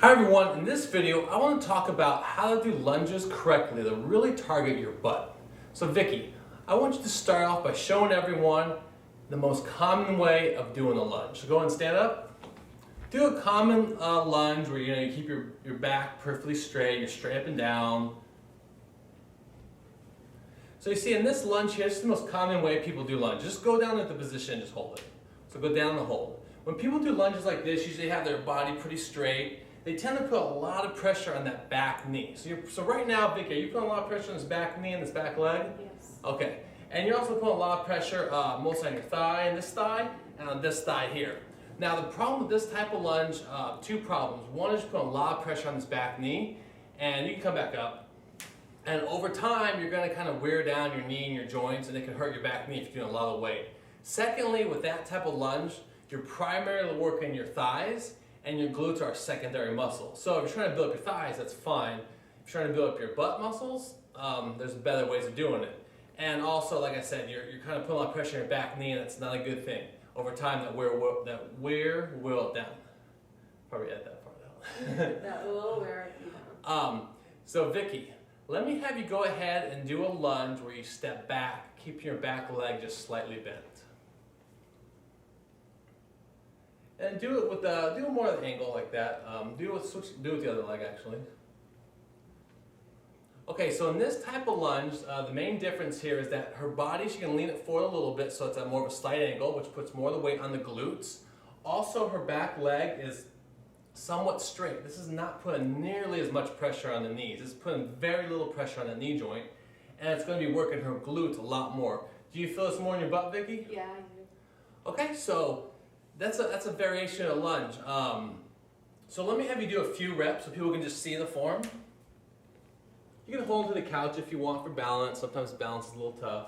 Hi everyone, in this video I want to talk about how to do lunges correctly to really target your butt. So Vicky, I want you to start off by showing everyone the most common way of doing a lunge. So go ahead and stand up. Do a common lunge where you keep your back perfectly straight, you're straight up and down. So you see in this lunge here, this is the most common way people do lunge. Just go down at the position and just hold it. So go down and hold. When people do lunges like this, usually they have their body pretty straight. They tend to put a lot of pressure on that back knee. So right now, Vicky, are you putting a lot of pressure on this back knee and this back leg? Yes. Okay. And you're also putting a lot of pressure mostly on your thigh and on this thigh here. Now the problem with this type of lunge, two problems. One is you're putting a lot of pressure on this back knee, and you can come back up. And over time, you're going to kind of wear down your knee and your joints, and it can hurt your back knee if you're doing a lot of weight. Secondly, with that type of lunge, you're primarily working your thighs, and your glutes are secondary muscles. So if you're trying to build up your thighs, that's fine. If you're trying to build up your butt muscles, there's better ways of doing it. And also, like I said, you're kind of putting a lot of pressure on your back knee, and that's not a good thing. Over time, that wear will down. Probably edit that part out. That will wear you down. So Vicky, let me have you go ahead and do a lunge where you step back, keeping your back leg just slightly bent. And do it with do more of the angle like that. Do it with the other leg actually. Okay, so in this type of lunge, the main difference here is that her body, she can lean it forward a little bit, so it's at more of a slight angle, which puts more of the weight on the glutes. Also, her back leg is somewhat straight. This is not putting nearly as much pressure on the knees. It's putting very little pressure on the knee joint, and it's going to be working her glutes a lot more. Do you feel this more in your butt, Vicky? Yeah, I do. Okay, so that's a variation of lunge. So let me have you do a few reps so people can just see the form. You can hold to the couch if you want for balance. Sometimes balance is a little tough.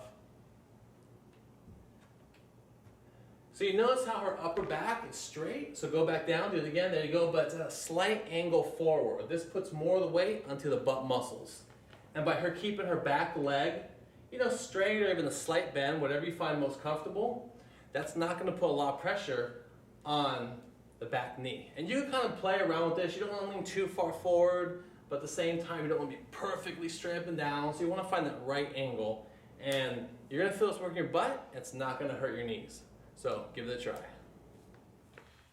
So you notice how her upper back is straight. So go back down, do it again, there you go, but it's at a slight angle forward. This puts more of the weight onto the butt muscles. And by her keeping her back leg, straight or even a slight bend, whatever you find most comfortable, that's not going to put a lot of pressure on the back knee. And you can kind of play around with this. You don't want to lean too far forward, but at the same time, you don't want to be perfectly straight up and down. So you want to find that right angle. And you're going to feel this working your butt. It's not going to hurt your knees. So give it a try.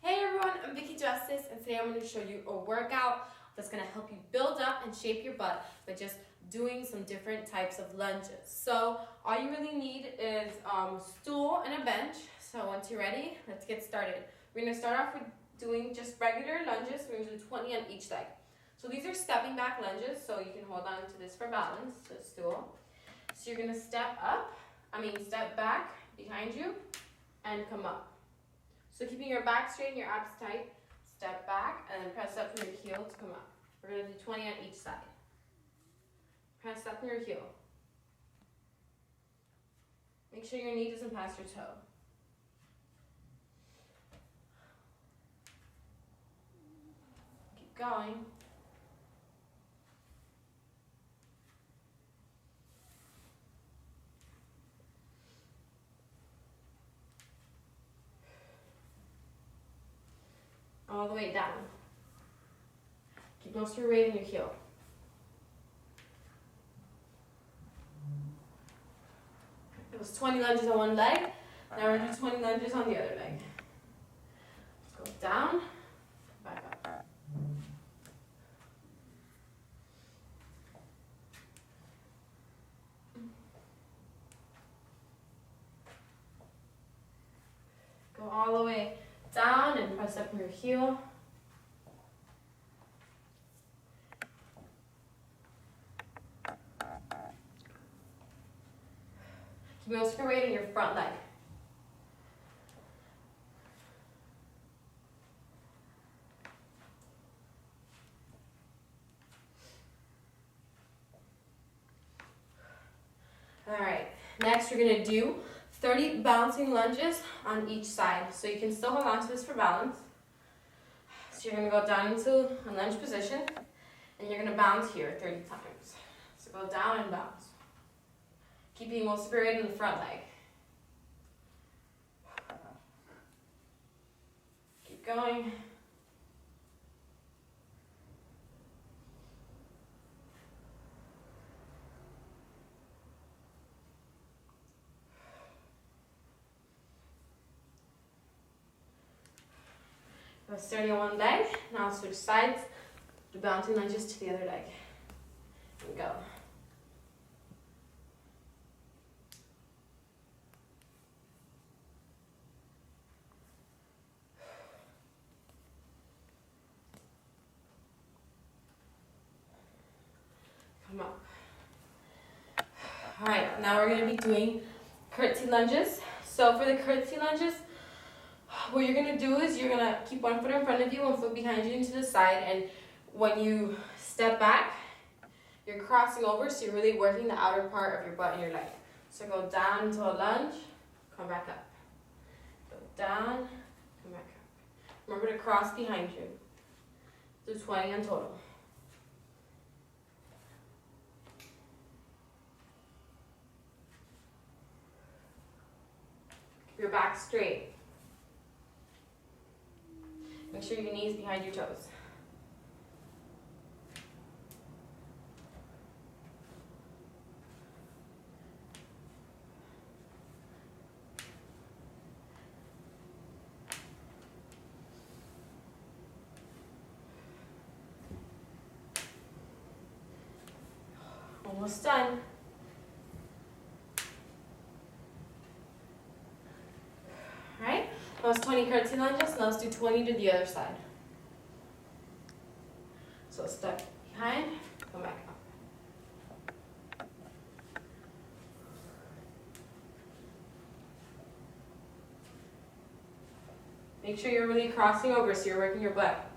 Hey everyone, I'm Vicky Justice, and today I'm going to show you a workout that's going to help you build up and shape your butt by just doing some different types of lunges. So all you really need is a stool and a bench. So once you're ready, let's get started. We're going to start off with doing just regular lunges. We're going to do 20 on each leg. So these are stepping back lunges, so you can hold on to this for balance, the stool. So you're going to step back behind you and come up. So keeping your back straight and your abs tight, step back and then press up from your heel to come up. We're going to do 20 on each side. Press up from your heel. Make sure your knee doesn't pass your toe. Keep going. All the way down. Keep most of your weight in your heel. It was 20 lunges on one leg. Now we're going to do 20 lunges on the other leg. Let's go down, back up. Go all the way down and press up from your heel. Keep most of your weight in your front leg. Alright, next we're going to do 30 bouncing lunges on each side. So you can still hold on to this for balance. So you're going to go down into a lunge position, and you're going to bounce here 30 times. So go down and bounce. Keeping most of your weight in the front leg. Keep going. We're starting on one leg. Now switch sides. Do bouncing lunges to the other leg. And go. Come up. All right, now we're going to be doing curtsy lunges. So for the curtsy lunges, what you're going to do is you're going to keep one foot in front of you, one foot behind you and to the side, and when you step back, you're crossing over, so you're really working the outer part of your butt and your leg. So go down into a lunge, come back up. Go down, come back up. Remember to cross behind you. Do 20 in total. Keep your back straight. Make sure your knees behind your toes. Almost done. Alright, that was 20 curtsy lunges. Now let's do 20 to the other side. So step behind, come back up. Make sure you're really crossing over so you're working your butt.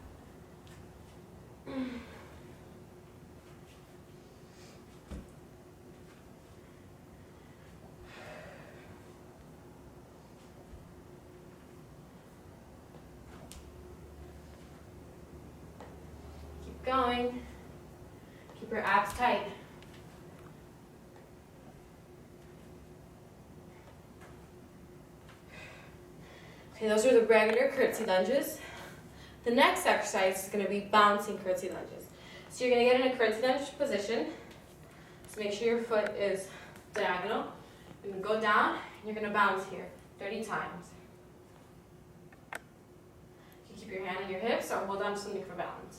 Going. Keep your abs tight. Okay, those are the regular curtsy lunges. The next exercise is going to be bouncing curtsy lunges. So you're going to get in a curtsy lunge position. So make sure your foot is diagonal. You're going to go down, and you're going to bounce here 30 times. You can keep your hand on your hips or hold on to something for balance.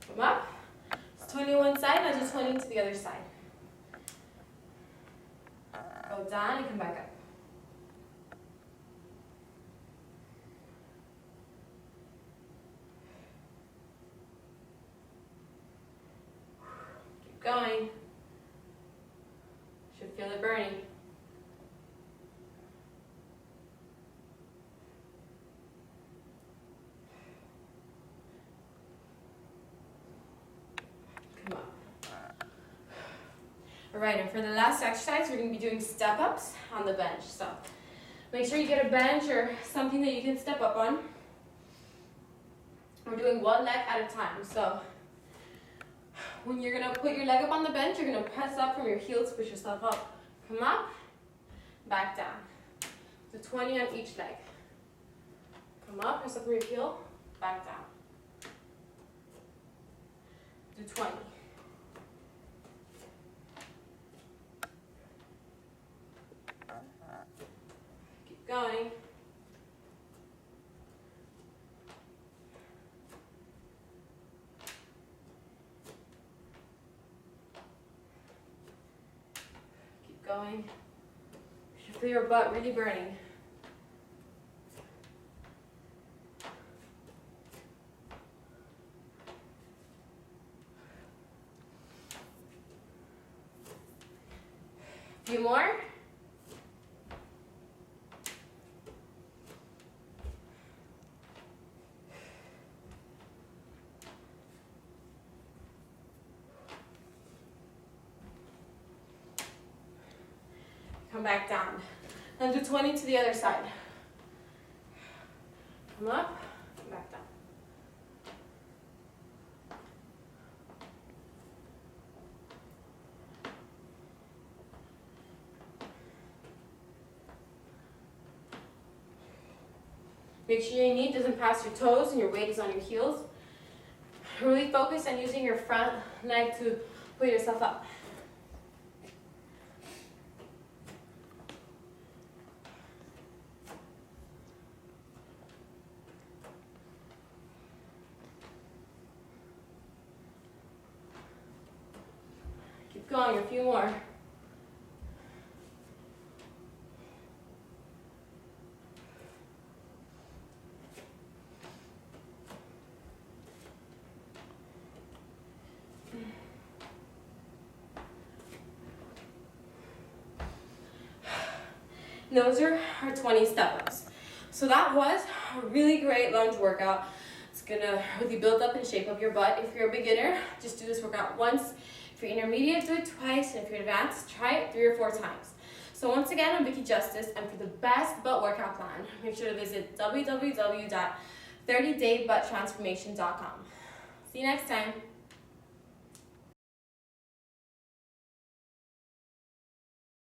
Come up. It's 20 to one side, now do 20 to the other side. Go down and come back up. Keep going. Should feel it burning. Come up. All right, and for the last exercise, we're going to be doing step-ups on the bench. So make sure you get a bench or something that you can step up on. We're doing one leg at a time. So when you're going to put your leg up on the bench, you're going to press up from your heels, push yourself up. Come up, back down. So 20 on each leg. Come up, press up from your heel, back down. Do 20. Keep going. Keep going. You should feel your butt really burning. A few more. Come back down. Now do 20 to the other side. Come up, come back down. Make sure your knee doesn't pass your toes and your weight is on your heels. Really focus on using your front leg to pull yourself up. Keep going, a few more. Those are our 20 step-ups. So that was a really great lunge workout. It's gonna really build up and shape up your butt. If you're a beginner, just do this workout once. If you're intermediate, do it twice. And if you're advanced, try it 3 or 4 times. So once again, I'm Vicki Justice, and for the best butt workout plan, make sure to visit www.30daybutttransformation.com. See you next time.